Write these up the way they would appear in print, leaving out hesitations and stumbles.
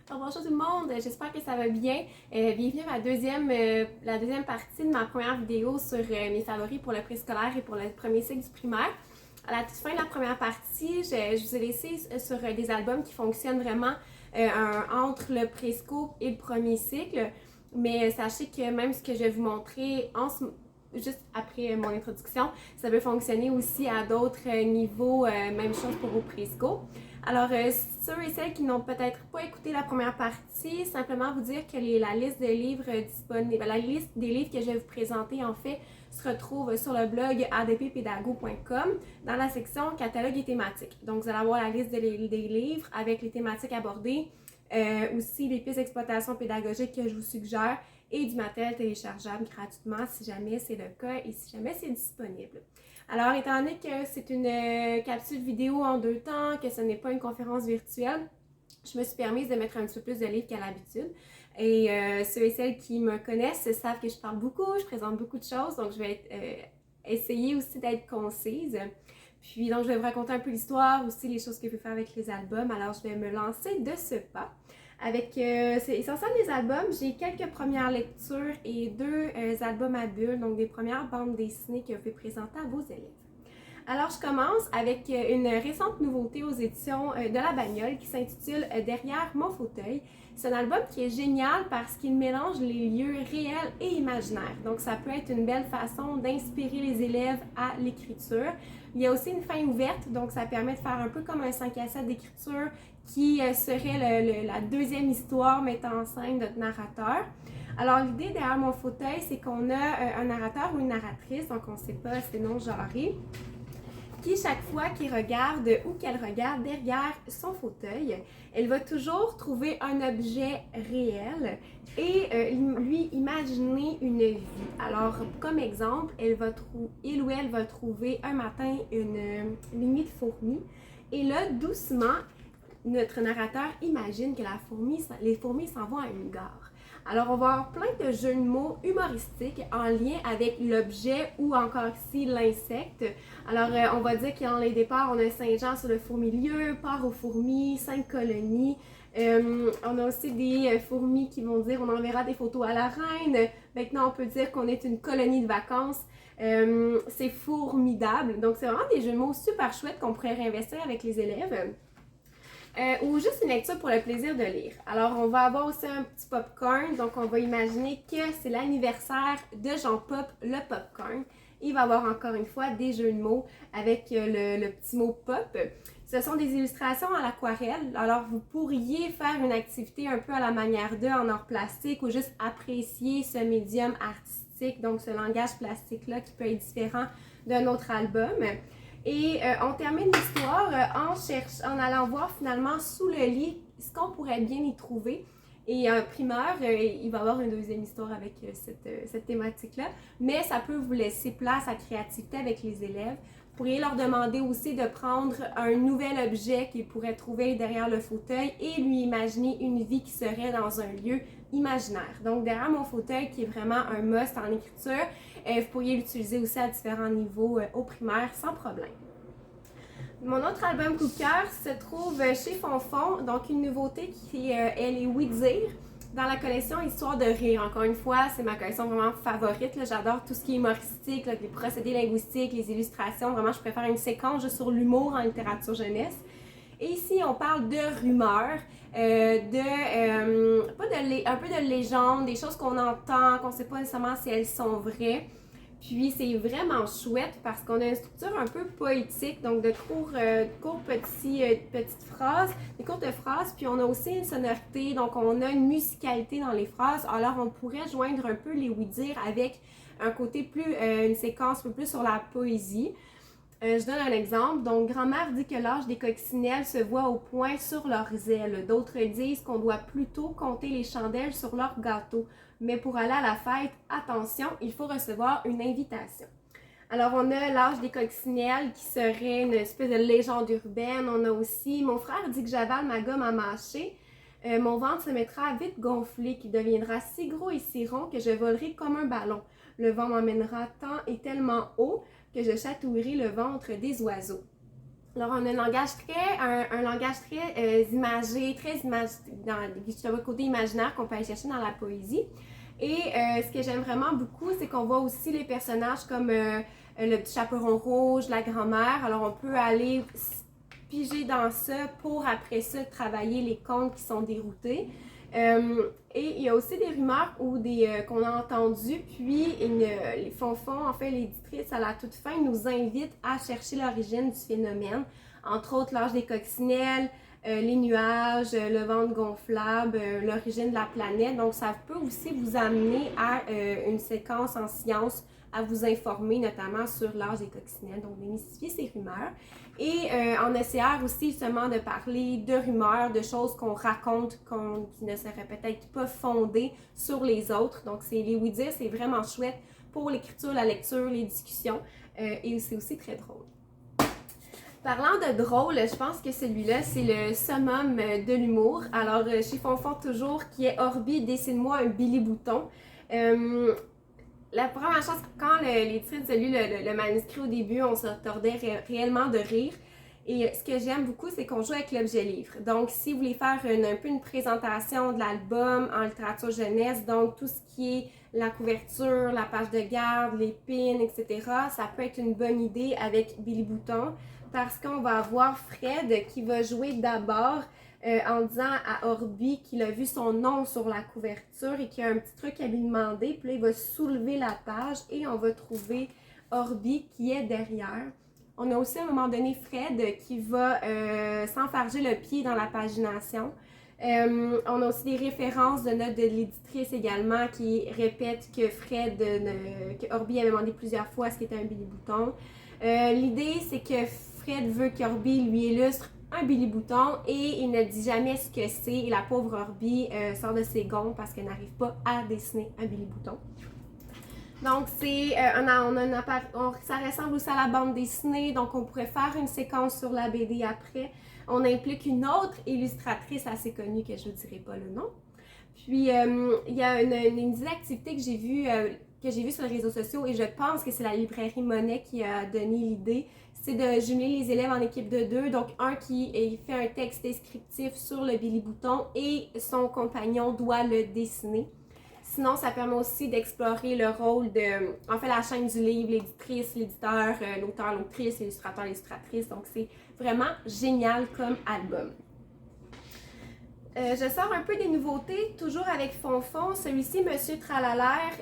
Alors, bonjour tout le monde, j'espère que ça va bien. Bienvenue à la deuxième partie de ma première vidéo sur mes favoris pour le préscolaire et pour le premier cycle du primaire. À la toute fin de la première partie, je vous ai laissé sur des albums qui fonctionnent vraiment entre le présco et le premier cycle. Mais sachez que même ce que je vais vous montrer juste après mon introduction, ça peut fonctionner aussi à d'autres niveaux, même chose pour vos présco. Alors, ceux et celles qui n'ont peut-être pas écouté la première partie, simplement vous dire que la liste de livres disponibles, la liste des livres que je vais vous présenter en fait se retrouve sur le blog adppédago.com dans la section catalogue et thématiques. Donc, vous allez avoir la liste des livres avec les thématiques abordées, aussi les pistes d'exploitation pédagogique que je vous suggère et du matériel téléchargeable gratuitement si jamais c'est le cas et si jamais c'est disponible. Alors, étant donné que c'est une capsule vidéo en 2 temps, que ce n'est pas une conférence virtuelle, je me suis permise de mettre un petit peu plus de livres qu'à l'habitude. Et ceux et celles qui me connaissent savent que je parle beaucoup, je présente beaucoup de choses, donc je vais essayer aussi d'être concise. Puis donc je vais vous raconter un peu l'histoire, aussi les choses que je peux faire avec les albums. Alors je vais me lancer de ce pas. C'est essentiel des albums, j'ai quelques premières lectures et 2 albums à bulles, donc des premières bandes dessinées que je vais présenter à vos élèves. Alors, je commence avec une récente nouveauté aux éditions de La Bagnole qui s'intitule Derrière mon fauteuil. C'est un album qui est génial parce qu'il mélange les lieux réels et imaginaires. Donc, ça peut être une belle façon d'inspirer les élèves à l'écriture. Il y a aussi une fin ouverte, donc ça permet de faire un peu comme un 5 à 7 d'écriture qui serait la deuxième histoire mettant en scène notre narrateur. Alors, l'idée derrière mon fauteuil, c'est qu'on a un narrateur ou une narratrice, donc on ne sait pas, c'est non genré, qui chaque fois qu'il regarde ou qu'elle regarde derrière son fauteuil, elle va toujours trouver un objet réel et lui imaginer une vie. Alors, comme exemple, il ou elle va trouver un matin une nuit de fourmis et là, doucement, notre narrateur imagine que les fourmis s'en vont à une gare. Alors, on va avoir plein de jeux de mots humoristiques en lien avec l'objet ou encore ici l'insecte. Alors, on va dire qu'en les départs, on a Saint-Jean sur le fourmilieu, part aux fourmis, 5 colonies. On a aussi des fourmis qui vont dire on enverra des photos à la reine. Maintenant, on peut dire qu'on est une colonie de vacances. C'est formidable. Donc, c'est vraiment des jeux de mots super chouettes qu'on pourrait réinvestir avec les élèves. Ou juste une lecture pour le plaisir de lire. Alors, on va avoir aussi un petit popcorn. Donc, on va imaginer que c'est l'anniversaire de Jean Pop, le popcorn. Il va y avoir encore une fois des jeux de mots avec le petit mot pop. Ce sont des illustrations à l'aquarelle. Alors, vous pourriez faire une activité un peu à la manière d'eux en art plastique ou juste apprécier ce médium artistique, donc ce langage plastique-là qui peut être différent d'un autre album. Et on termine l'histoire en allant voir finalement sous le lit ce qu'on pourrait bien y trouver. Et en primeur, il va y avoir une deuxième histoire avec cette thématique-là, mais ça peut vous laisser place à créativité avec les élèves. Vous pourriez leur demander aussi de prendre un nouvel objet qu'ils pourraient trouver derrière le fauteuil et lui imaginer une vie qui serait dans un lieu imaginaire. Donc derrière mon fauteuil, qui est vraiment un must en écriture, vous pourriez l'utiliser aussi à différents niveaux au primaire sans problème. Mon autre album coup de cœur se trouve chez Fonfon, donc une nouveauté qui elle est Oui Dire dans la collection Histoire de rire. Encore une fois, c'est ma collection vraiment favorite. Là. J'adore tout ce qui est humoristique, là, les procédés linguistiques, les illustrations. Vraiment, je préfère une séquence juste sur l'humour en littérature jeunesse. Et ici, on parle de rumeurs, un peu de légendes, des choses qu'on entend, qu'on ne sait pas nécessairement si elles sont vraies. Puis c'est vraiment chouette parce qu'on a une structure un peu poétique, donc de petites phrases, des courtes phrases, puis on a aussi une sonorité, donc on a une musicalité dans les phrases. Alors on pourrait joindre un peu les oui-dire avec un côté une séquence un peu plus sur la poésie. Je donne un exemple. Donc, grand-mère dit que l'âge des coccinelles se voit au point sur leurs ailes. D'autres disent qu'on doit plutôt compter les chandelles sur leur gâteau. Mais pour aller à la fête, attention, il faut recevoir une invitation. Alors, on a l'âge des coccinelles qui serait une espèce de légende urbaine. On a aussi, mon frère dit que j'avale ma gomme à mâcher. Mon ventre se mettra vite gonflé, qui deviendra si gros et si rond que je volerai comme un ballon. Le vent m'emmènera tant et tellement haut que je chatouillerai le ventre des oiseaux. Alors, on a un langage très imagé, dans le côté imaginaire qu'on peut aller chercher dans la poésie. Et ce que j'aime vraiment beaucoup, c'est qu'on voit aussi les personnages comme le petit chaperon rouge, la grand-mère. Alors, on peut aller piger dans ça pour après ça travailler les contes qui sont déroutés. Et il y a aussi des rumeurs qu'on a entendues, puis les Fonfons, en fait l'éditrice à la toute fin, nous invite à chercher l'origine du phénomène, entre autres l'âge des coccinelles, les nuages, le ventre gonflable, l'origine de la planète. Donc ça peut aussi vous amener à une séquence en sciences, à vous informer notamment sur l'âge des coccinelles, donc démystifier ces rumeurs. Et en essayant aussi justement de parler de rumeurs, de choses qu'on raconte qui ne seraient peut-être pas fondées sur les autres. Donc les oui-dire, c'est vraiment chouette pour l'écriture, la lecture, les discussions et c'est aussi très drôle. Parlant de drôle, je pense que celui-là, c'est le summum de l'humour. Alors, chez Fonfon toujours, qui est Orbi, dessine-moi un Billy Bouton. La première chose, quand l'éditrice a lu le manuscrit au début, on se tordait réellement de rire. Et ce que j'aime beaucoup, c'est qu'on joue avec l'objet livre. Donc, si vous voulez faire un peu une présentation de l'album en littérature jeunesse, donc tout ce qui est la couverture, la page de garde, les pins, etc., ça peut être une bonne idée avec Billy Bouton parce qu'on va avoir Fred qui va jouer d'abord en disant à Orbi qu'il a vu son nom sur la couverture et qu'il y a un petit truc à lui demander. Puis là, il va soulever la page et on va trouver Orbi qui est derrière. On a aussi à un moment donné Fred qui va s'enfarger le pied dans la pagination. On a aussi des références de notes de l'éditrice également qui répètent que que Orbi avait demandé plusieurs fois ce qu'était un Billy Bouton. L'idée, c'est que Fred veut qu'Orbi lui illustre un Billy Bouton et il ne dit jamais ce que c'est. Et la pauvre Orbi sort de ses gonds parce qu'elle n'arrive pas à dessiner un Billy Bouton. Donc, ça ressemble aussi à la bande dessinée, donc on pourrait faire une séquence sur la BD après. On implique une autre illustratrice assez connue que je ne dirai pas le nom. Puis, il y a une activité que j'ai vue sur les réseaux sociaux et je pense que c'est la librairie Monet qui a donné l'idée. C'est de jumeler les élèves en équipe de 2, donc un qui fait un texte descriptif sur le Billy Bouton et son compagnon doit le dessiner. Sinon, ça permet aussi d'explorer le rôle la chaîne du livre, l'éditrice, l'éditeur, l'auteur, l'autrice, l'illustrateur, l'illustratrice. Donc, c'est vraiment génial comme album. Je sors un peu des nouveautés, toujours avec Fonfon. Celui-ci, Monsieur Tralalaire,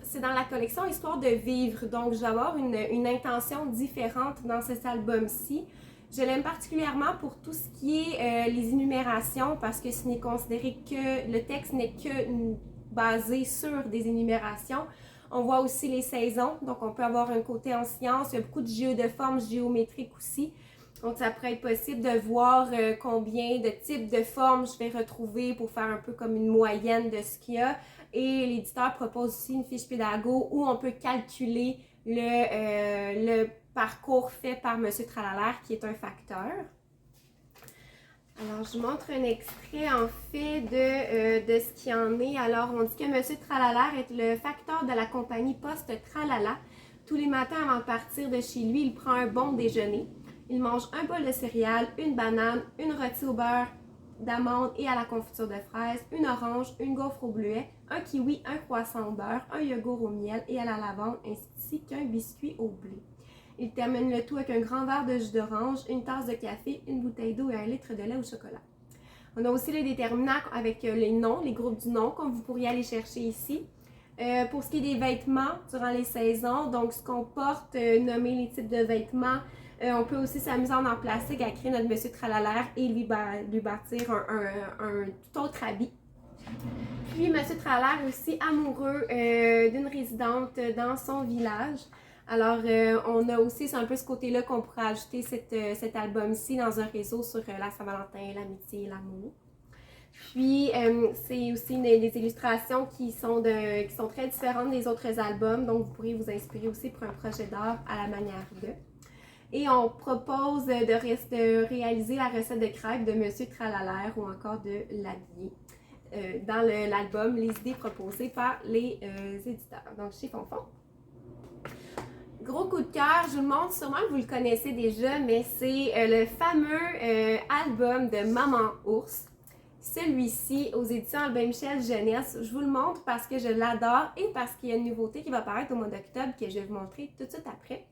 c'est dans la collection Histoire de vivre. Donc, je vais avoir une intention différente dans cet album-ci. Je l'aime particulièrement pour tout ce qui est les énumérations parce que ce n'est considéré que le texte n'est que basé sur des énumérations. On voit aussi les saisons, donc on peut avoir un côté en sciences. Il y a beaucoup de jeux de formes géométriques aussi. Donc, ça pourrait être possible de voir combien de types de formes je vais retrouver pour faire un peu comme une moyenne de ce qu'il y a. Et l'éditeur propose aussi une fiche pédago où on peut calculer le parcours fait par M. Tralalaire, qui est un facteur. Alors, je vous montre un extrait, en fait, de ce qu'il en est. Alors, on dit que M. Tralalaire est le facteur de la compagnie Poste Tralala. Tous les matins, avant de partir de chez lui, il prend un bon déjeuner. Il mange un bol de céréales, une banane, une rôtie au beurre d'amande et à la confiture de fraises, une orange, une gaufre au bleuet, un kiwi, un croissant au beurre, un yogourt au miel et à la lavande, ainsi qu'un biscuit au blé. Il termine le tout avec un grand verre de jus d'orange, une tasse de café, une bouteille d'eau et 1 litre de lait au chocolat. On a aussi les déterminants avec les noms, les groupes du nom, comme vous pourriez aller chercher ici. Pour ce qui est des vêtements durant les saisons, donc ce qu'on porte, nommer les types de vêtements. On peut aussi s'amuser en plastique à créer notre Monsieur Tralalaire et lui bâtir un tout autre habit. Puis Monsieur Tralalaire aussi amoureux d'une résidente dans son village. Alors, on a aussi, c'est un peu ce côté-là qu'on pourrait ajouter cet album-ci dans un réseau sur la Saint-Valentin, l'amitié et l'amour. Puis, c'est aussi des illustrations qui sont très différentes des autres albums, donc vous pourrez vous inspirer aussi pour un projet d'art à la manière d'eux. Et on propose de réaliser la recette de crêpes de Monsieur Tralalaire ou encore de l'habiller dans l'album Les idées proposées par les éditeurs, donc chez Fonfon. gros coup de cœur, je vous le montre, sûrement que vous le connaissez déjà, mais c'est le fameux album de Maman Ours. Celui-ci, aux éditions Albin Michel Jeunesse, je vous le montre parce que je l'adore et parce qu'il y a une nouveauté qui va apparaître au mois d'octobre que je vais vous montrer tout de suite après.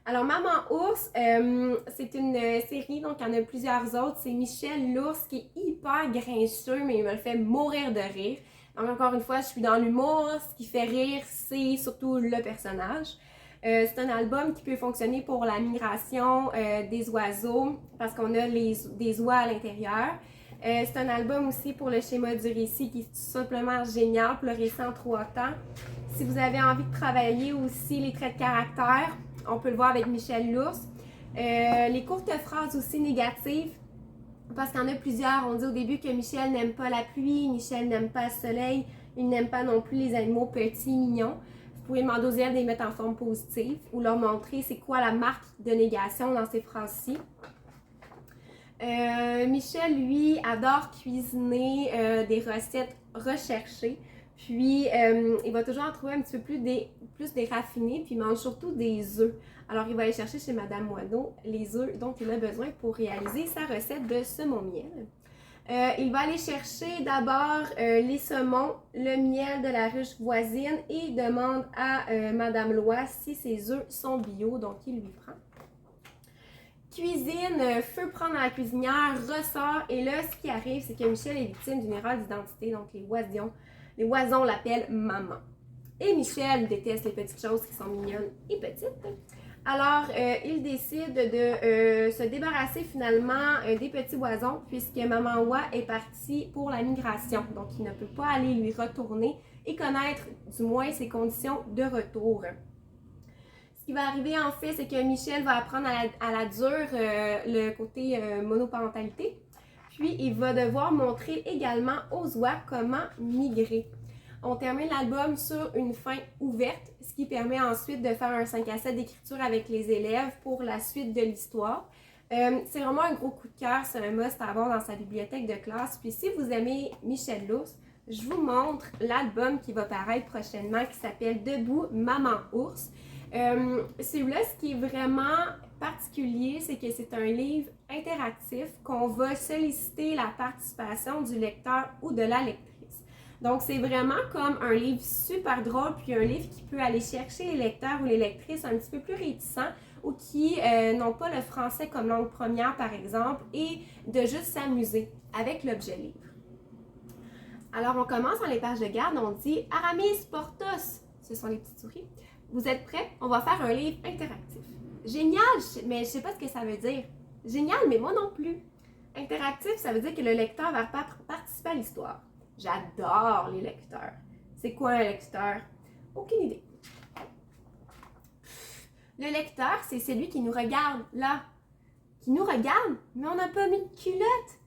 Alors, Maman Ours, c'est une série, donc il y en a plusieurs autres. C'est Michel l'ours qui est hyper grincheux, mais il me le fait mourir de rire. Donc, encore une fois, je suis dans l'humour. Ce qui fait rire, c'est surtout le personnage. C'est un album qui peut fonctionner pour la migration des oiseaux parce qu'on a des oies à l'intérieur. C'est un album aussi pour le schéma du récit qui est tout simplement génial pour le récit en 3 temps. Si vous avez envie de travailler aussi les traits de caractère, on peut le voir avec Michel l'ours. Les courtes phrases aussi négatives, parce qu'il y en a plusieurs. On dit au début que Michel n'aime pas la pluie, Michel n'aime pas le soleil, il n'aime pas non plus les animaux petits, mignons. Vous pouvez demander aux élèves de les mettre en forme positive ou leur montrer c'est quoi la marque de négation dans ces phrases-ci. Michel, lui, adore cuisiner des recettes recherchées. Puis, il va toujours en trouver un petit peu plus des raffinés, puis il mange surtout des œufs. Alors, il va aller chercher chez Madame Moineau les œufs dont il a besoin pour réaliser sa recette de saumon miel. Il va aller chercher d'abord les saumons, le miel de la ruche voisine et il demande à Madame Lois si ses œufs sont bio, donc il lui prend. Cuisine, feu prend dans la cuisinière, ressort et là, ce qui arrive, c'est que Michel est victime d'une erreur d'identité, donc les oisons l'appellent maman. Et Michel déteste les petites choses qui sont mignonnes et petites. Alors, il décide de se débarrasser finalement des petits oisons puisque Maman Oie est partie pour la migration. Donc, il ne peut pas aller lui retourner et connaître du moins ses conditions de retour. Ce qui va arriver en fait, c'est que Michel va apprendre à la dure le côté monoparentalité. Puis, il va devoir montrer également aux oies comment migrer. On termine l'album sur une fin ouverte, ce qui permet ensuite de faire un 5 à 7 d'écriture avec les élèves pour la suite de l'histoire. C'est vraiment un gros coup de cœur, c'est un must à avoir dans sa bibliothèque de classe. Puis si vous aimez Michel l'ours, je vous montre l'album qui va paraître prochainement qui s'appelle Debout, Maman Ours. Celui-là, ce qui est vraiment particulier, c'est que c'est un livre interactif qu'on va solliciter la participation du lecteur ou de la lectrice. Donc, c'est vraiment comme un livre super drôle, puis un livre qui peut aller chercher les lecteurs ou les lectrices un petit peu plus réticents ou qui n'ont pas le français comme langue première, par exemple, et de juste s'amuser avec l'objet livre. Alors, on commence dans les pages de garde, on dit « Aramis Portos », ce sont les petites souris. Vous êtes prêts? On va faire un livre interactif. Génial, mais je ne sais pas ce que ça veut dire. Génial, mais moi non plus. Interactif, ça veut dire que le lecteur va participer à l'histoire. J'adore les lecteurs. C'est quoi un lecteur? Aucune idée. Le lecteur, c'est celui qui nous regarde, là. Qui nous regarde, mais on n'a pas mis de culotte.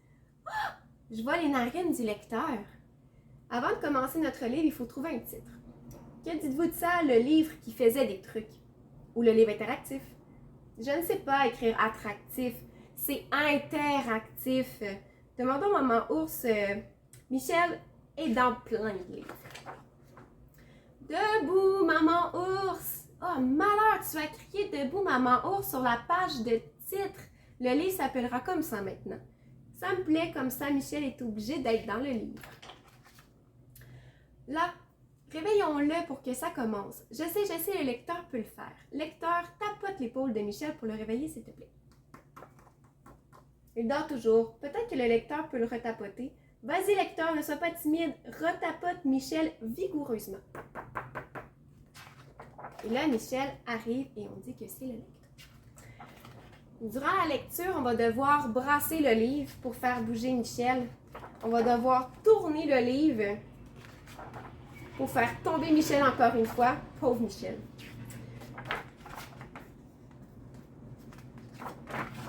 Oh, je vois les narines du lecteur. Avant de commencer notre livre, il faut trouver un titre. Que dites-vous de ça, le livre qui faisait des trucs? Ou le livre interactif? Je ne sais pas écrire attractif. C'est interactif. Demandons à Maman Ours... Michel est dans plein de livres. Debout, Maman Ours! Oh, malheur, tu as crié Debout, Maman Ours sur la page de titre. Le livre s'appellera comme ça maintenant. Ça me plaît, comme ça, Michel est obligé d'être dans le livre. Là, réveillons-le pour que ça commence. Je sais, le lecteur peut le faire. Lecteur, tapote l'épaule de Michel pour le réveiller, s'il te plaît. Il dort toujours. Peut-être que le lecteur peut le retapoter. Vas-y, lecteur, ne sois pas timide. Retapote Michel vigoureusement. Et là, Michel arrive et on dit que c'est le lecteur. Durant la lecture, on va devoir brasser le livre pour faire bouger Michel. On va devoir tourner le livre pour faire tomber Michel encore une fois. Pauvre Michel.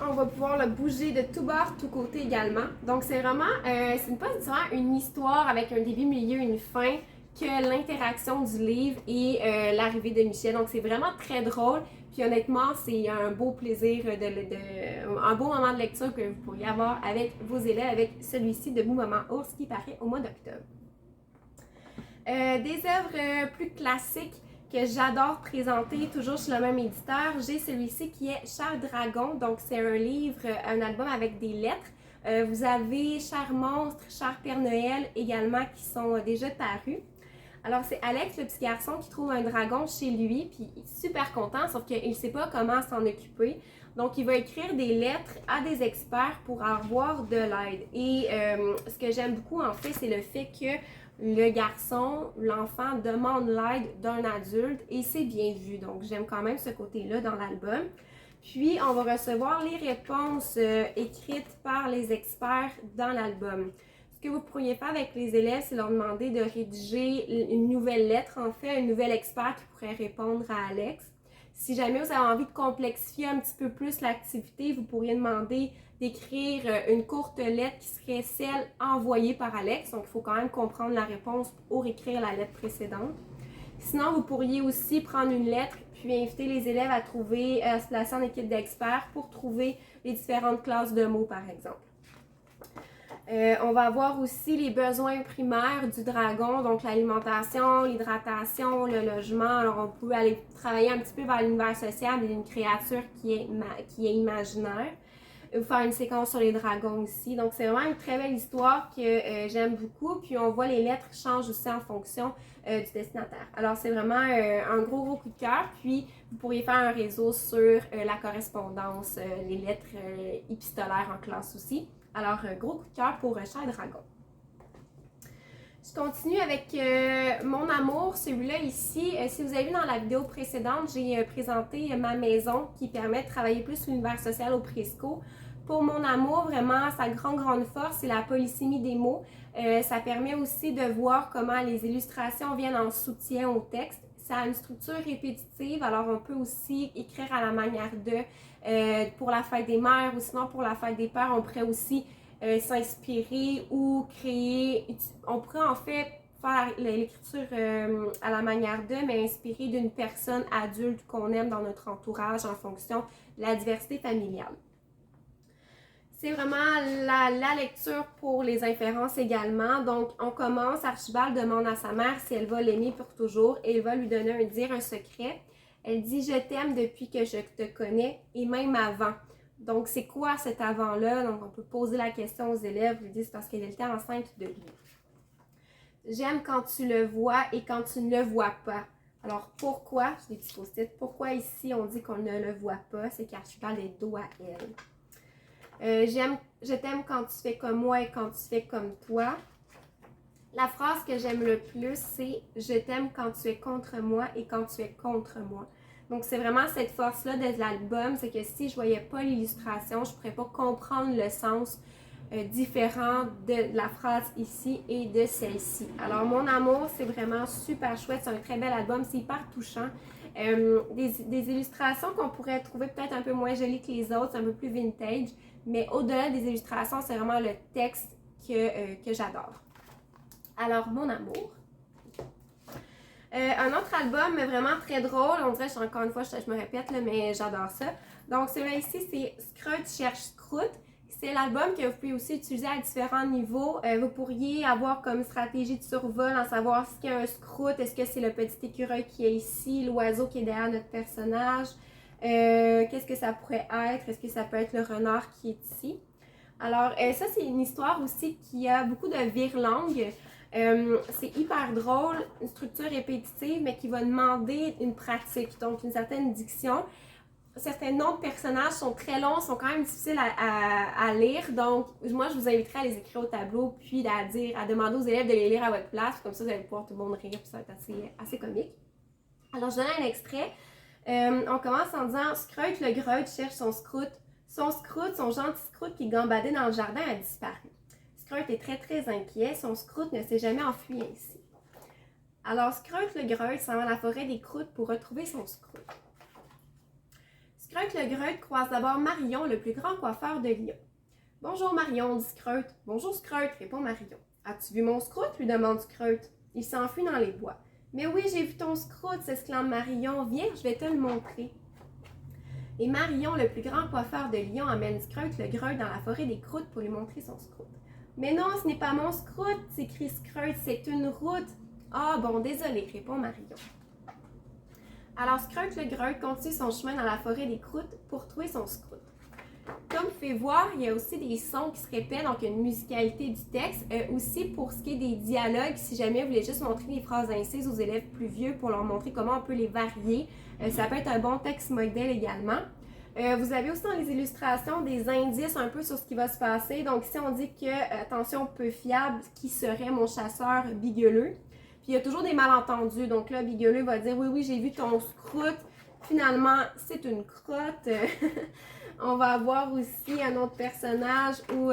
On va pouvoir le bouger de tout bord, tout côté également. Donc, c'est vraiment, c'est pas nécessairement une histoire avec un début, milieu, une fin, que l'interaction du livre et l'arrivée de Michel. Donc, c'est vraiment très drôle. Puis, honnêtement, c'est un beau plaisir, un beau moment de lecture que vous pourriez avoir avec vos élèves, avec celui-ci, Debout, Maman Ours, qui paraît au mois d'octobre. Des œuvres plus classiques que j'adore présenter, toujours chez le même éditeur. J'ai celui-ci qui est Cher Dragon, donc c'est un livre, un album avec des lettres. Vous avez Cher Monstre, Cher Père Noël également qui sont déjà parus. Alors c'est Alex, le petit garçon, qui trouve un dragon chez lui, puis il est super content, sauf qu'il ne sait pas comment s'en occuper. Donc il va écrire des lettres à des experts pour avoir de l'aide. Et ce que j'aime beaucoup en fait, c'est le fait que le garçon, l'enfant demande l'aide d'un adulte et c'est bien vu. Donc j'aime quand même ce côté-là dans l'album. Puis on va recevoir les réponses écrites par les experts dans l'album. Ce que vous pourriez faire avec les élèves, c'est leur demander de rédiger une nouvelle lettre, en fait, un nouvel expert qui pourrait répondre à Alex. Si jamais vous avez envie de complexifier un petit peu plus l'activité, vous pourriez demander d'écrire une courte lettre qui serait celle envoyée par Alex. Donc, il faut quand même comprendre la réponse pour écrire la lettre précédente. Sinon, vous pourriez aussi prendre une lettre puis inviter les élèves à se placer en équipe d'experts pour trouver les différentes classes de mots, par exemple. On va avoir aussi les besoins primaires du dragon, donc l'alimentation, l'hydratation, le logement. Alors, on peut aller travailler un petit peu vers l'univers social d'une créature qui est imaginaire. Faire une séquence sur les dragons aussi. Donc, c'est vraiment une très belle histoire que j'aime beaucoup. Puis, on voit les lettres changent aussi en fonction du destinataire. Alors, c'est vraiment un gros coup de cœur. Puis, vous pourriez faire un réseau sur la correspondance, les lettres épistolaires en classe aussi. Alors, gros coup de cœur pour Cher Dragon. Je continue avec Mon Amour, celui-là ici. Si vous avez vu dans la vidéo précédente, j'ai présenté ma maison qui permet de travailler plus l'univers social au Presco. Pour Mon Amour, vraiment, sa grande force, c'est la polysémie des mots. Ça permet aussi de voir comment les illustrations viennent en soutien au texte. Ça a une structure répétitive, alors on peut aussi écrire à la manière de, pour la fête des mères ou sinon pour la fête des pères, on pourrait aussi s'inspirer ou créer, on pourrait en fait faire l'écriture à la manière de, mais inspirée d'une personne adulte qu'on aime dans notre entourage en fonction de la diversité familiale. C'est vraiment la lecture pour les inférences également. Donc, on commence, Archibald demande à sa mère si elle va l'aimer pour toujours et elle va lui donner un secret. Elle dit « Je t'aime depuis que je te connais et même avant ». Donc, c'est quoi cet avant-là? Donc, on peut poser la question aux élèves, lui dire c'est parce qu'elle était enceinte de lui. J'aime quand tu le vois et quand tu ne le vois pas. Alors, pourquoi? J'ai des petits post-it. Pourquoi ici on dit qu'on ne le voit pas? C'est qu'Archibald est dos à elle. Je t'aime quand tu fais comme moi et quand tu fais comme toi. La phrase que j'aime le plus, c'est « Je t'aime quand tu es contre moi et quand tu es contre moi ». Donc, c'est vraiment cette force-là de l'album, c'est que si je ne voyais pas l'illustration, je ne pourrais pas comprendre le sens différent de la phrase ici et de celle-ci. Alors, Mon Amour, c'est vraiment super chouette, c'est un très bel album, c'est hyper touchant. Des illustrations qu'on pourrait trouver peut-être un peu moins jolies que les autres, un peu plus vintage, mais au-delà des illustrations, c'est vraiment le texte que j'adore. Alors, Mon Amour. Un autre album vraiment très drôle, on dirait, encore une fois, je me répète, là, mais j'adore ça. Donc, celui-là ici, c'est Scrout cherche Scrout. C'est l'album que vous pouvez aussi utiliser à différents niveaux. Vous pourriez avoir comme stratégie de survol, en savoir ce qu'est un Scrout, est-ce que c'est le petit écureuil qui est ici, l'oiseau qui est derrière notre personnage, qu'est-ce que ça pourrait être, est-ce que ça peut être le renard qui est ici. Alors, ça, c'est une histoire aussi qui a beaucoup de virelangues. C'est hyper drôle, une structure répétitive, mais qui va demander une pratique, donc une certaine diction. Certains noms de personnages sont très longs, sont quand même difficiles à lire, donc moi je vous inviterai à les écrire au tableau, puis à demander aux élèves de les lire à votre place, comme ça vous allez pouvoir tout le monde rire, puis ça va être assez comique. Alors je donne un extrait. On commence en disant « Scrout le Greut cherche son Scrout. Son Scrout, son gentil Scrout qui gambadait dans le jardin a disparu. Scrout est très inquiet, son Scrout ne s'est jamais enfui ainsi. Alors Scrout le Greut s'en va à la forêt des croûtes pour retrouver son Scrout. Scrout le Greut croise d'abord Marion, le plus grand coiffeur de Lyon. « Bonjour Marion, dit Scrout. « Bonjour Scrout, répond Marion. « As-tu vu mon Scrout? Lui demande Scrout. Il s'enfuit dans les bois. « Mais oui, j'ai vu ton Scrout, s'exclame Marion. Viens, je vais te le montrer. » Et Marion, le plus grand coiffeur de Lyon, amène Scrout le Greut dans la forêt des croûtes pour lui montrer son Scrout. « Mais non, ce n'est pas mon Scrout, s'écrie Scrout, c'est une route. »« Ah bon, désolé, répond Marion. Alors, scrute le Greut continue son chemin dans la forêt des croûtes pour trouver son scroute. Comme vous pouvez voir, il y a aussi des sons qui se répètent, donc une musicalité du texte. Aussi, pour ce qui est des dialogues, si jamais vous voulez juste montrer des phrases incises aux élèves plus vieux pour leur montrer comment on peut les varier, ça peut être un bon texte modèle également. Vous avez aussi dans les illustrations des indices un peu sur ce qui va se passer. Donc ici, on dit que, attention, peu fiable, qui serait mon chasseur bigueuleux. Puis il y a toujours des malentendus. Donc là, bigueuleux va dire, oui, j'ai vu ton scroute. Finalement, c'est une crotte. On va avoir aussi un autre personnage où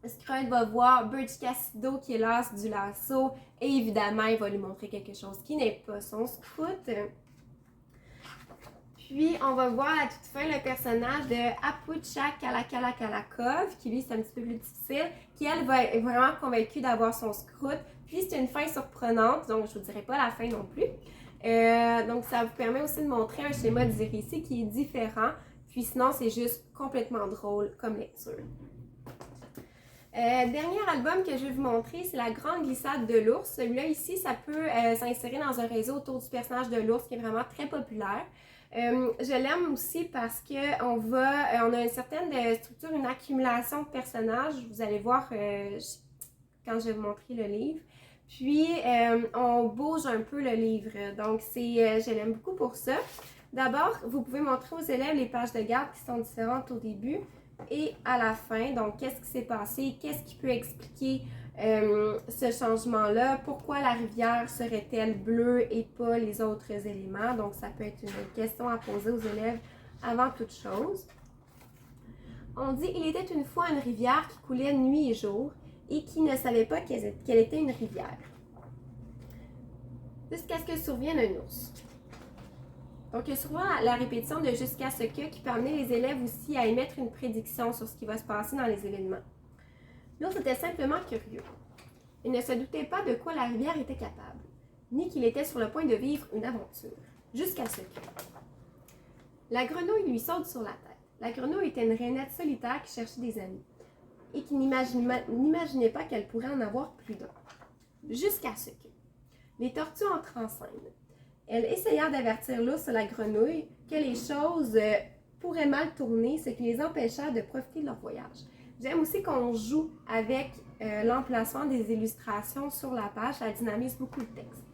Scrute va voir Birch Cassido qui est l'as du lasso. Et évidemment, il va lui montrer quelque chose qui n'est pas son scroute. Puis, on va voir à toute fin le personnage de Apucha Kalakalakalakov, qui lui, c'est un petit peu plus difficile, qui, elle, est vraiment convaincue d'avoir son scroute. Puis, c'est une fin surprenante, donc je ne vous dirai pas la fin non plus. Donc, ça vous permet aussi de montrer un schéma du récit qui est différent. Puis, sinon, c'est juste complètement drôle comme lecture. Dernier album que je vais vous montrer, c'est La Grande Glissade de l'ours. Celui-là ici, ça peut s'insérer dans un réseau autour du personnage de l'ours qui est vraiment très populaire. Je l'aime aussi parce qu'on a une certaine structure, une accumulation de personnages. Vous allez voir quand je vais vous montrer le livre. Puis, on bouge un peu le livre. Donc, je l'aime beaucoup pour ça. D'abord, vous pouvez montrer aux élèves les pages de garde qui sont différentes au début et à la fin. Donc, qu'est-ce qui s'est passé? Qu'est-ce qui peut expliquer ce changement-là? Pourquoi la rivière serait-elle bleue et pas les autres éléments? Donc, ça peut être une question à poser aux élèves avant toute chose. On dit « Il était une fois une rivière qui coulait nuit et jour et qui ne savait pas qu'elle était une rivière. Jusqu'à ce que survienne un ours. » Donc, il y a souvent la répétition de « jusqu'à ce que » qui peut amener les élèves aussi à émettre une prédiction sur ce qui va se passer dans les événements. L'ours était simplement curieux. Il ne se doutait pas de quoi la rivière était capable, ni qu'il était sur le point de vivre une aventure. Jusqu'à ce que... La grenouille lui saute sur la tête. La grenouille était une rainette solitaire qui cherchait des amis et qui n'imaginait pas qu'elle pourrait en avoir plus d'un. Jusqu'à ce que... Les tortues entrent en scène. Elles essayèrent d'avertir l'ours et la grenouille que les choses pourraient mal tourner, ce qui les empêcha de profiter de leur voyage. J'aime aussi qu'on joue avec l'emplacement des illustrations sur la page, ça dynamise beaucoup le texte.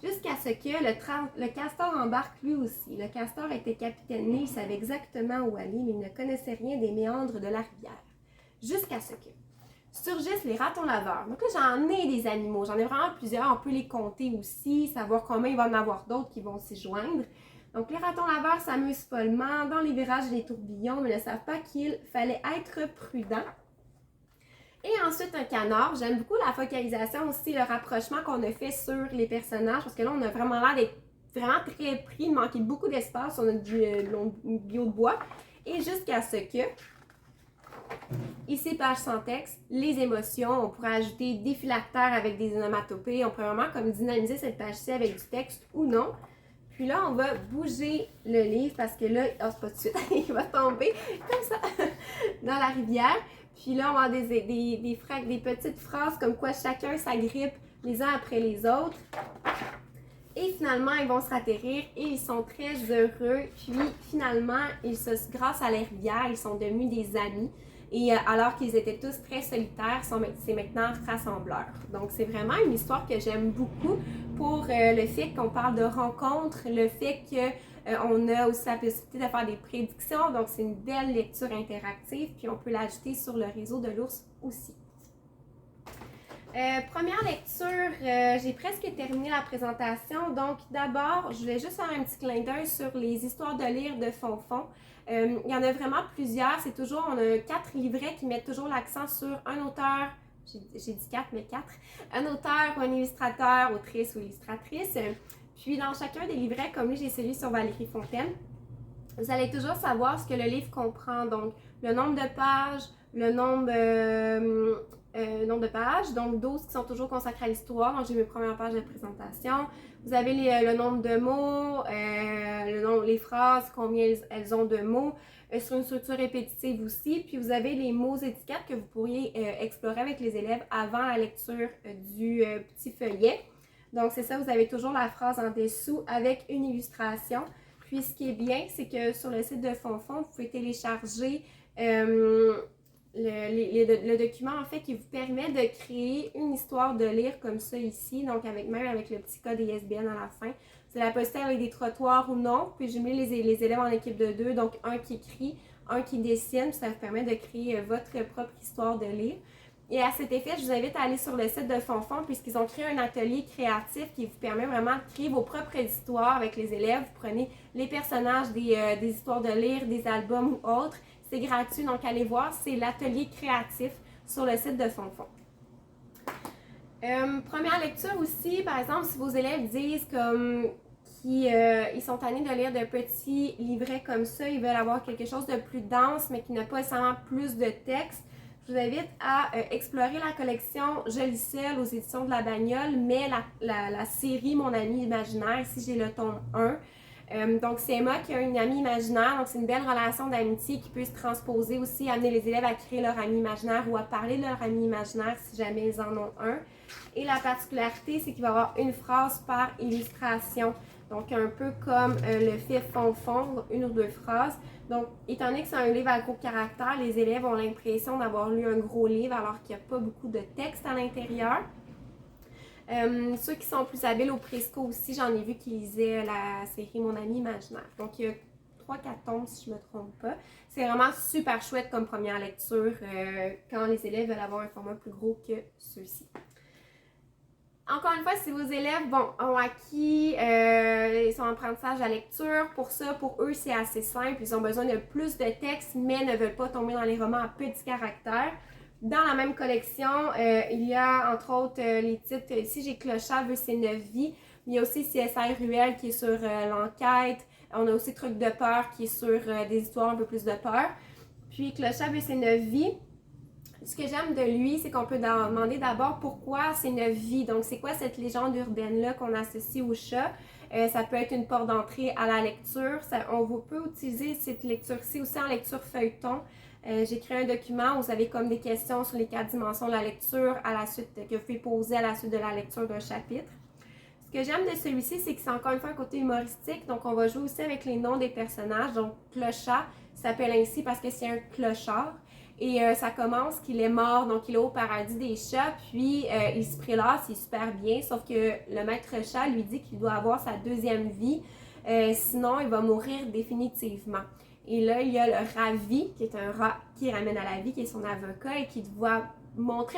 Jusqu'à ce que le castor embarque lui aussi. Le castor était capitaine né, il savait exactement où aller, mais il ne connaissait rien des méandres de la rivière. Jusqu'à ce que surgissent les ratons laveurs. Donc là, j'en ai des animaux, j'en ai vraiment plusieurs, on peut les compter aussi, savoir combien il va y en avoir d'autres qui vont s'y joindre. Donc les ratons laveurs s'amusent follement dans les virages et les tourbillons, mais ne savent pas qu'il fallait être prudent. Et ensuite un canard, j'aime beaucoup la focalisation aussi, le rapprochement qu'on a fait sur les personnages, parce que là on a vraiment l'air d'être vraiment très pris, il manquait beaucoup d'espace sur notre bio de bois. Et jusqu'à ce que... Ici, page sans texte, les émotions, on pourrait ajouter des phylactères avec des onomatopées, on pourrait vraiment comme dynamiser cette page-ci avec du texte ou non. Puis là, on va bouger le livre parce que là, oh, c'est pas tout de suite, il va tomber comme ça dans la rivière. Puis là, on va avoir des petites phrases comme quoi chacun s'agrippe les uns après les autres. Et finalement, ils vont se ratterrir et ils sont très heureux. Puis finalement, grâce à la rivière, ils sont devenus des amis. Et alors qu'ils étaient tous très solitaires, c'est maintenant rassembleurs. Donc, c'est vraiment une histoire que j'aime beaucoup pour le fait qu'on parle de rencontres, le fait qu'on a aussi la possibilité de faire des prédictions. Donc, c'est une belle lecture interactive. Puis, on peut l'ajouter sur le réseau de l'ours aussi. Première lecture, j'ai presque terminé la présentation. Donc, d'abord, je vais juste faire un petit clin d'œil sur les histoires de lire de Fonfon. Il y en a vraiment plusieurs. C'est toujours, on a 4 livrets qui mettent toujours l'accent sur un auteur, j'ai dit 4, mais 4, un auteur ou un illustrateur, autrice ou illustratrice. Puis, dans chacun des livrets, comme lui, j'ai celui sur Valérie Fontaine, vous allez toujours savoir ce que le livre comprend. Donc, le nombre de pages, le nombre de pages, donc 12 qui sont toujours consacrées à l'histoire. Donc, j'ai mes premières pages de présentation. Vous avez le nombre de mots, les phrases, combien elles ont de mots, sur une structure répétitive aussi. Puis, vous avez les mots étiquettes que vous pourriez explorer avec les élèves avant la lecture du petit feuillet. Donc c'est ça, vous avez toujours la phrase en dessous avec une illustration. Puis ce qui est bien, c'est que sur le site de Fonfon, vous pouvez télécharger le document en fait qui vous permet de créer une histoire de lire comme ça ici, donc même avec le petit code ISBN à la fin. C'est la possibilité avec des trottoirs ou non, puis j'ai mis les élèves en équipe de 2, donc un qui écrit, un qui dessine, puis ça vous permet de créer votre propre histoire de lire. Et à cet effet, je vous invite à aller sur le site de Fonfon puisqu'ils ont créé un atelier créatif qui vous permet vraiment de créer vos propres histoires avec les élèves. Vous prenez les personnages des histoires de lire, des albums ou autres. C'est gratuit, donc allez voir, c'est l'atelier créatif sur le site de Fonfon. Première lecture aussi, par exemple, si vos élèves disent qu'ils sont tannés de lire de petits livrets comme ça, ils veulent avoir quelque chose de plus dense, mais qui n'a pas nécessairement plus de texte, je vous invite à explorer la collection Je lis seule aux éditions de La Bagnole, mais la série Mon ami imaginaire, ici j'ai le tome 1. Donc c'est Emma qui a une amie imaginaire, donc c'est une belle relation d'amitié qui peut se transposer aussi, amener les élèves à créer leur ami imaginaire ou à parler de leur ami imaginaire si jamais ils en ont un. Et la particularité, c'est qu'il va y avoir une phrase par illustration, donc un peu comme le fait Fonfon, une ou deux phrases. Donc, étant donné que c'est un livre à gros caractères, les élèves ont l'impression d'avoir lu un gros livre alors qu'il n'y a pas beaucoup de texte à l'intérieur. Ceux qui sont plus habiles au Presco aussi, j'en ai vu qui lisaient la série Mon ami imaginaire. Donc, il y a 3-4 tomes si je ne me trompe pas. C'est vraiment super chouette comme première lecture quand les élèves veulent avoir un format plus gros que ceux-ci. Encore une fois, si vos élèves ont acquis, ils sont en apprentissage à lecture, pour eux, c'est assez simple. Ils ont besoin de plus de texte, mais ne veulent pas tomber dans les romans à petits caractères. Dans la même collection, il y a entre autres les titres, ici j'ai Clochard veut ses 9 vies, mais il y a aussi CSI Ruelle qui est sur l'enquête, on a aussi Truc de peur qui est sur des histoires un peu plus de peur. Puis Clochard veut ses 9 vies. Ce que j'aime de lui, c'est qu'on peut demander d'abord pourquoi c'est 9 vies. Donc, c'est quoi cette légende urbaine-là qu'on associe au chat? Ça peut être une porte d'entrée à la lecture. On peut utiliser cette lecture-ci aussi en lecture feuilleton. J'ai créé un document où vous avez comme des questions sur les 4 dimensions de la lecture à la suite, que vous pouvez poser à la suite de la lecture d'un chapitre. Ce que j'aime de celui-ci, c'est que c'est encore une fois un côté humoristique. Donc, on va jouer aussi avec les noms des personnages. Donc, Clochat s'appelle ainsi parce que c'est un clochard. Et ça commence qu'il est mort, donc il est au paradis des chats, puis il se prélasse, il est super bien, sauf que le maître chat lui dit qu'il doit avoir sa deuxième vie, sinon il va mourir définitivement. Et là, il y a le Ravi, qui est un rat qui ramène à la vie, qui est son avocat, et qui doit monter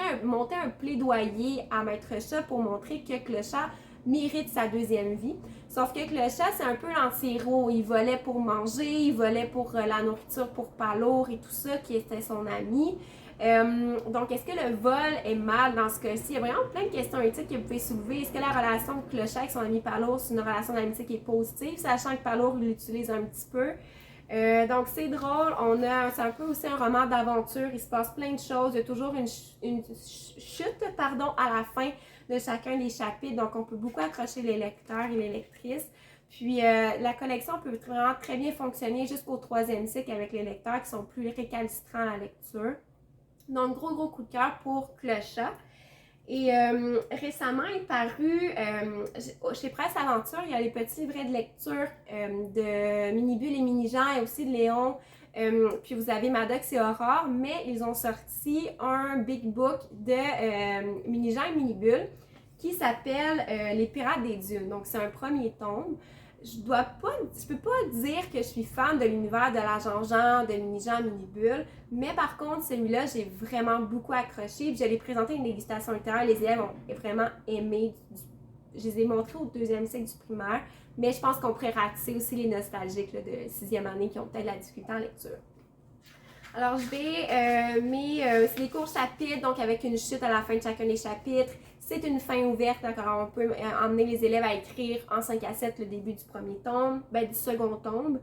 un plaidoyer à maître chat pour montrer que Clochard mérite sa deuxième vie. Sauf que Clochard, c'est un peu l'anti-héros. Il volait pour manger, il volait pour la nourriture pour Palour et tout ça, qui était son ami. Donc, est-ce que le vol est mal dans ce cas-ci? Il y a vraiment plein de questions éthiques que vous pouvez soulever. Est-ce que la relation de Clochard avec son ami Palour, c'est une relation d'amitié qui est positive, sachant que Palour l'utilise un petit peu? Donc c'est drôle, c'est un peu aussi un roman d'aventure, il se passe plein de choses, il y a toujours une chute à la fin de chacun des chapitres, donc on peut beaucoup accrocher les lecteurs et les lectrices. Puis la collection peut vraiment très bien fonctionner jusqu'au 3e cycle avec les lecteurs qui sont plus récalcitrants à la lecture. Donc gros coup de cœur pour Clochard. Et récemment est paru, chez Presse Aventure, il y a les petits livrets de lecture de Mini-Bulle et Mini-Jean et aussi de Léon. Puis vous avez Maddox et Aurore, mais ils ont sorti un big book de Mini-Jean et Mini-Bulle qui s'appelle Les Pirates des Dunes. Donc c'est un premier tome. Je peux pas dire que je suis fan de l'univers de l'agent Jean, de Mini-Jean, Mini-Bulle, mais par contre, celui-là, j'ai vraiment beaucoup accroché. Puis je l'ai présenté à une dégustation littéraire, les élèves ont vraiment aimé. Je les ai montrés au 2e cycle du primaire, mais je pense qu'on pourrait ratisser aussi les nostalgiques là, de 6e année qui ont peut-être la difficulté en lecture. Alors, je vais, c'est des courts chapitres, donc avec une chute à la fin de chacun des chapitres. C'est une fin ouverte, d'accord? On peut emmener les élèves à écrire en 5 à 7 le début du premier tome, du second tome.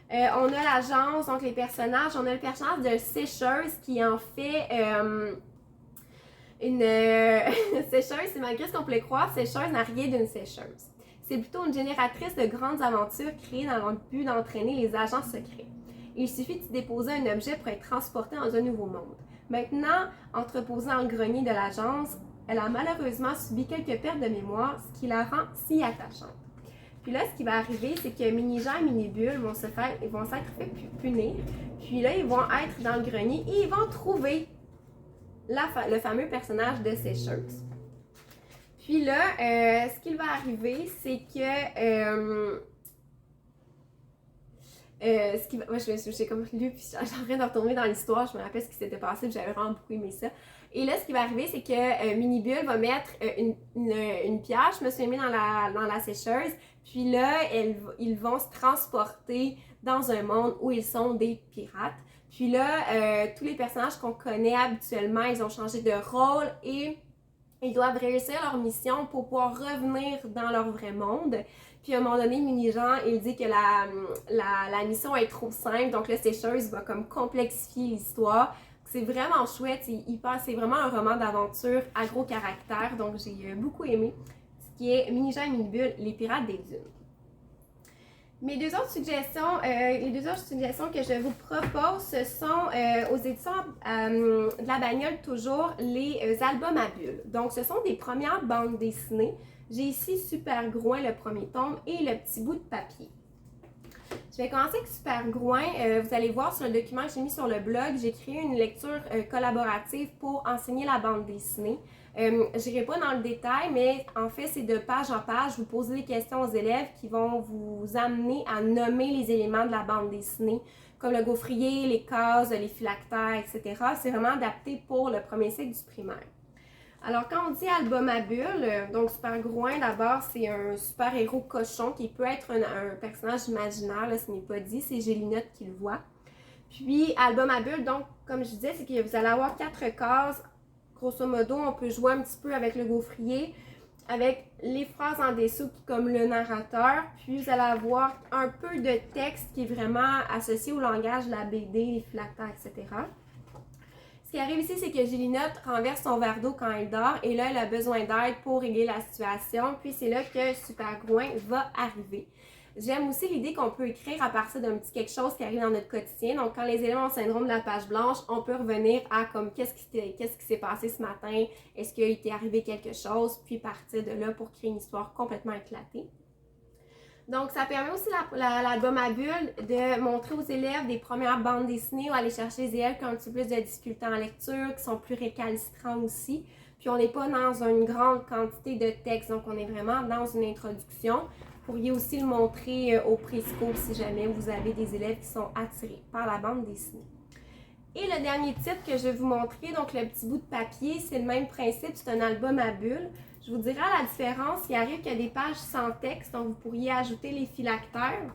On a l'agence, donc les personnages. On a le personnage de sécheuse qui en fait une sécheuse, c'est malgré ce qu'on peut le croire, sécheuse n'a rien d'une sécheuse. C'est plutôt une génératrice de grandes aventures créées dans le but d'entraîner les agents secrets. Il suffit de déposer un objet pour être transporté dans un nouveau monde. Maintenant, entreposé en grenier de l'agence, elle a malheureusement subi quelques pertes de mémoire, ce qui la rend si attachante. Puis là, ce qui va arriver, c'est que Mini-Jean et Mini-Bulle vont s'être fait punir. Puis là, ils vont être dans le grenier et ils vont trouver le fameux personnage de sécheuse. Puis là, ce qui va arriver, c'est que... moi, j'ai comme lu, puis j'ai en train de retourner dans l'histoire, je me rappelle ce qui s'était passé, puis j'avais vraiment beaucoup aimé ça. Et là, ce qui va arriver, c'est que Mini-Bulle va mettre une pierre, je me suis mis dans la sécheuse, puis là, ils vont se transporter dans un monde où ils sont des pirates. Puis là, tous les personnages qu'on connaît habituellement, ils ont changé de rôle et ils doivent réussir leur mission pour pouvoir revenir dans leur vrai monde. Puis à un moment donné, Mini-Jean, il dit que la mission est trop simple, donc la sécheuse va comme complexifier l'histoire. C'est vraiment chouette, c'est vraiment un roman d'aventure à gros caractère, donc j'ai beaucoup aimé. Ce qui est Mini-Jean et Mini-Bulle, les pirates des dunes. Les deux autres suggestions que je vous propose, ce sont aux éditions de la Bagnole toujours, les albums à bulles. Donc ce sont des premières bandes dessinées. J'ai ici Super Groin, le premier tome, et le petit bout de papier. Je vais commencer avec Super Groin. Vous allez voir sur le document que j'ai mis sur le blog, j'ai créé une lecture collaborative pour enseigner la bande dessinée. Je n'irai pas dans le détail, mais en fait, c'est de page en page. Vous posez des questions aux élèves qui vont vous amener à nommer les éléments de la bande dessinée, comme le gaufrier, les cases, les phylactères, etc. C'est vraiment adapté pour le premier cycle du primaire. Alors, quand on dit album à bulles, donc Super Groin, d'abord, c'est un super-héros cochon qui peut être un personnage imaginaire, là, ce n'est pas dit, c'est Gélinotte qui le voit. Puis, album à bulles, donc, comme je disais, c'est que vous allez avoir 4 cases. Grosso modo, on peut jouer un petit peu avec le gaufrier, avec les phrases en dessous comme le narrateur, puis vous allez avoir un peu de texte qui est vraiment associé au langage de la BD, les phylactères, etc. Ce qui arrive ici, c'est que Gélinotte renverse son verre d'eau quand elle dort et là, elle a besoin d'aide pour régler la situation. Puis c'est là que Super Groin va arriver. J'aime aussi l'idée qu'on peut écrire à partir d'un petit quelque chose qui arrive dans notre quotidien. Donc, quand les élèves ont le syndrome de la page blanche, on peut revenir à comme qu'est-ce qui s'est passé ce matin, est-ce qu'il t'est arrivé quelque chose, puis partir de là pour créer une histoire complètement éclatée. Donc, ça permet aussi l'album à bulles de montrer aux élèves des premières bandes dessinées ou aller chercher des élèves qui ont un petit peu plus de difficultés en lecture, qui sont plus récalcitrants aussi. Puis, on n'est pas dans une grande quantité de textes, donc on est vraiment dans une introduction. Vous pourriez aussi le montrer au présco si jamais vous avez des élèves qui sont attirés par la bande dessinée. Et le dernier titre que je vais vous montrer, donc le petit bout de papier, c'est le même principe, c'est un album à bulles. Je vous dirai la différence, il arrive qu'il y a des pages sans texte, donc vous pourriez ajouter les phylactères,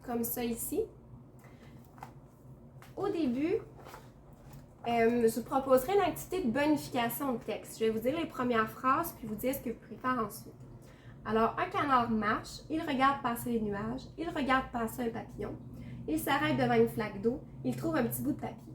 comme ça ici. Au début, je vous proposerai une activité de bonification de texte. Je vais vous dire les premières phrases, puis vous dire ce que vous pouvez faire ensuite. Alors, un canard marche, il regarde passer les nuages, il regarde passer un papillon, il s'arrête devant une flaque d'eau, il trouve un petit bout de papier.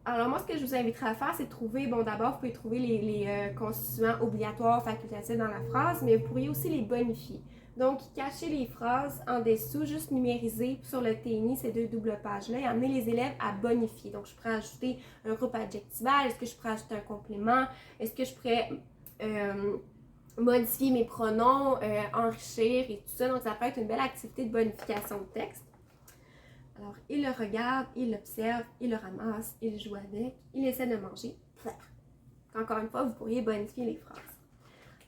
Alors moi, ce que je vous inviterai à faire, c'est de trouver, bon d'abord, vous pouvez trouver les constituants obligatoires, facultatifs dans la phrase, mais vous pourriez aussi les bonifier. Donc, cacher les phrases en dessous, juste numériser sur le TNI, ces 2 doubles pages-là, et amener les élèves à bonifier. Donc, je pourrais ajouter un groupe adjectival, est-ce que je pourrais ajouter un complément, est-ce que je pourrais modifier mes pronoms, enrichir et tout ça. Donc, ça peut être une belle activité de bonification de texte. Alors, il le regarde, il l'observe, il le ramasse, il joue avec, il essaie de manger. Encore une fois, vous pourriez bonifier les phrases.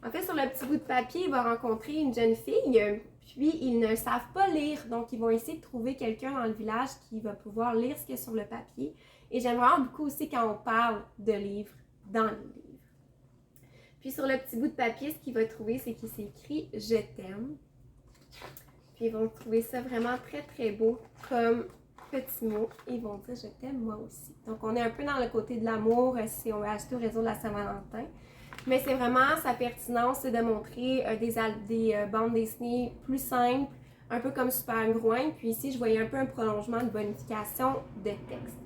En fait, sur le petit bout de papier, il va rencontrer une jeune fille, puis ils ne savent pas lire. Donc, ils vont essayer de trouver quelqu'un dans le village qui va pouvoir lire ce qu'il y a sur le papier. Et j'aime vraiment beaucoup aussi quand on parle de livres dans les livres. Puis sur le petit bout de papier, ce qu'il va trouver, c'est qu'il s'est écrit « Je t'aime ». Puis ils vont trouver ça vraiment très très beau comme petit mot. Et ils vont dire « Je t'aime moi aussi ». Donc on est un peu dans le côté de l'amour si on veut acheter au réseau de la Saint-Valentin. Mais c'est vraiment sa pertinence, c'est de montrer des bandes dessinées plus simples, un peu comme Super Groin. Puis ici, je voyais un peu un prolongement de bonification de texte.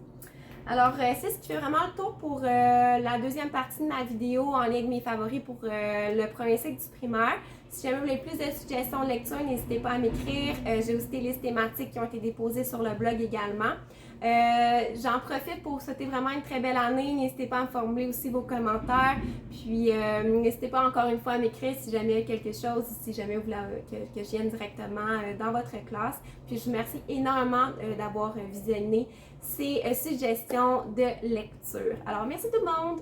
Alors, c'est ce qui fait vraiment le tour pour la deuxième partie de ma vidéo en lien avec mes favoris pour le premier cycle du primaire. Si jamais vous voulez plus de suggestions de lecture, n'hésitez pas à m'écrire. J'ai aussi des listes thématiques qui ont été déposées sur le blog également. J'en profite pour souhaiter vraiment une très belle année. N'hésitez pas à me formuler aussi vos commentaires. Puis n'hésitez pas encore une fois à m'écrire si jamais il y a quelque chose, si jamais vous voulez que je vienne directement dans votre classe. Puis je vous remercie énormément d'avoir visionné ces suggestions de lecture. Alors merci tout le monde!